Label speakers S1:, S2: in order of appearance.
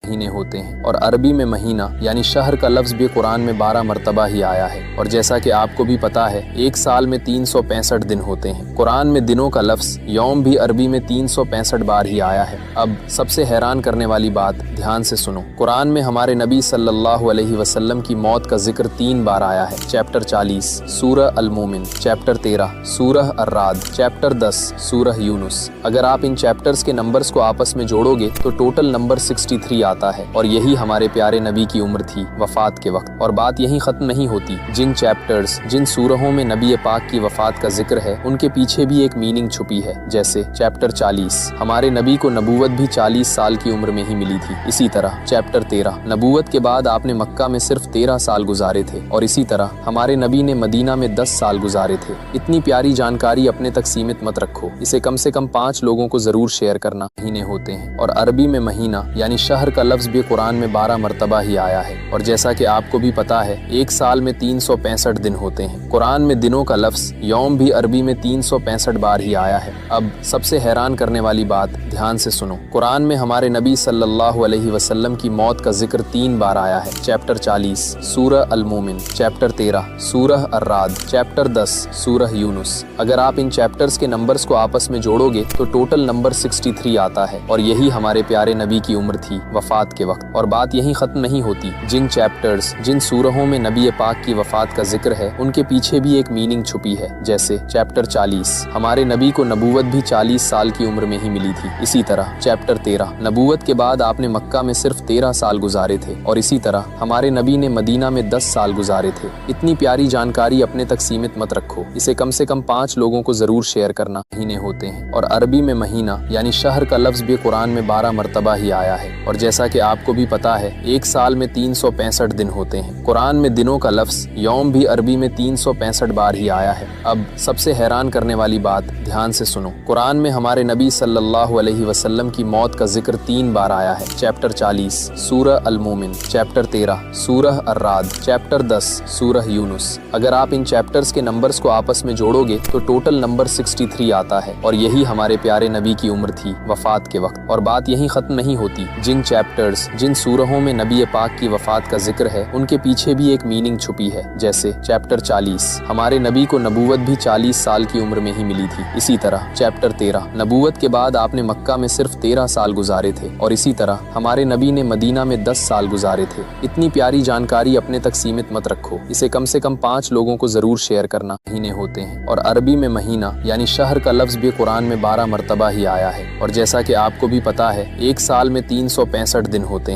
S1: महीने होते हैं और अरबी में महीना यानी शहर का लफ्ज़ भी कुरान में 12 मरतबा ही आया है। और जैसा कि आपको भी पता है, एक साल में 365 दिन होते हैं। कुरान में दिनों का लफ्ज़ यौम भी अरबी में 365 बार ही आया है। अब सबसे हैरान करने वाली बात ध्यान से सुनो। कुरान में हमारे नबी सल्लल्लाहु अलैहि वसल्लम की मौत का जिक्र 3 बार आया है। चैप्टर 40 सूरह अल-मोमिन, चैप्टर 13 सूरह अर्राद, चैप्टर 10 सूरह यूनुस। अगर आप इन चैप्टर्स के नंबर्स को आपस में जोड़ोगे तो टोटल नंबर 63 आता है। और यही हमारे प्यारे नबी की उम्र थी वफात के वक्त। और बात यहीं खत्म नहीं होती। जिन चैप्टर्स, जिन सूरहों में नबी पाक की वफात का जिक्र है, उनके पीछे भी एक मीनिंग छुपी है। जैसे चैप्टर 40, हमारे नबी को नबूवत भी 40 साल की उम्र में ही मिली थी। इसी तरह चैप्टर 13, नबूवत के बाद आपने मक्का में सिर्फ 13 साल गुजारे थे। और इसी तरह हमारे नबी ने मदीना में 10 साल गुजारे थे। इतनी प्यारी जानकारी अपने तक सीमित मत रखो, इसे कम से कम 5 लोगों को जरूर शेयर करना। महीने होते हैं और अरबी में महीना यानी शहर का लफ्ज़ भी कुरान में 12 मरतबा ही आया है। और जैसा कि आपको भी पता है, एक साल में 365 दिन होते हैं। कुरान में दिनों का लफ्ज़ यौम भी अरबी में 365 बार ही आया है। अब सबसे हैरान करने वाली बात ध्यान से सुनो। कुरान में हमारे नबी सल्लल्लाहु अलैहि वसल्लम की मौत का जिक्र 3 बार आया है। चैप्टर 40 सूरह अल-मोमिन, चैप्टर 13 सूरह अर्राद, चैप्टर 10 सूरह यूनुस। अगर आप इन चैप्टर्स के नंबर्स को आपस में जोड़ोगे तो टोटल नंबर 63 आता है। और यही हमारे प्यारे नबी की उम्र थी वफात के वक्त। और बात यहीं खत्म नहीं होती। जिन चैप्टर्स, जिन सूरहों में नबी पाक की वफात का जिक्र है, उनके पीछे भी एक मीनिंग छुपी है। जैसे चैप्टर 40, हमारे नबी को नबूवत भी 40 साल की उम्र में ही मिली थी। इसी तरह चैप्टर 13, नबूवत के बाद आपने मक्का में सिर्फ 13 साल गुजारे थे। और इसी तरह हमारे नबी ने मदीना में 10 साल गुजारे थे। इतनी प्यारी जानकारी अपने तक सीमित मत रखो, इसे कम से कम 5 लोगों को जरूर शेयर करना। महीने होते हैं और अरबी में महीना यानी शहर का लफ्ज़ भी कुरान में 12 मरतबा ही आया है। और जैसा कि आपको भी पता है, एक साल में 365 दिन होते हैं। कुरान में दिनों का लफ्ज़ यौम भी अरबी में 365 बार ही आया है। अब सबसे हैरान करने वाली बात ध्यान से सुनो। कुरान में हमारे नबी सल्लल्लाहु अलैहि वसल्लम की मौत का जिक्र 3 बार आया है। चैप्टर 40 सूरह अल-मोमिन, चैप्टर 13 सूरह अर्राद, चैप्टर 10 सूरह यूनुस। अगर आप इन चैप्टर्स के नंबर्स को आपस में जोड़ोगे तो टोटल नंबर 63 आता है। और यही हमारे प्यारे नबी की उम्र थी वफात के वक्त। और बात यहीं खत्म नहीं होती। जिन चैप्टर्स, जिन सूरहों में नबी पाक की वफात का जिक्र है, उनके पीछे भी एक मीनिंग छुपी है। जैसे चैप्टर 40, हमारे नबी को नबूवत भी 40 साल की उम्र में ही मिली थी। इसी तरह चैप्टर 13, नबूवत के बाद आपने मक्का में सिर्फ 13 साल गुजारे थे। और इसी तरह हमारे नबी ने मदीना में 10 साल गुजारे थे। इतनी प्यारी जानकारी अपने तक सीमित मत रखो, इसे कम से कम 5 लोगों को जरूर शेयर करना। महीने होते हैं और अरबी में महीना यानी शहर का लफ्ज़ भी कुरान में 12 मरतबा ही आया है। और जैसा कि आपको भी पता है, एक साल में 365 दिन होते हैं।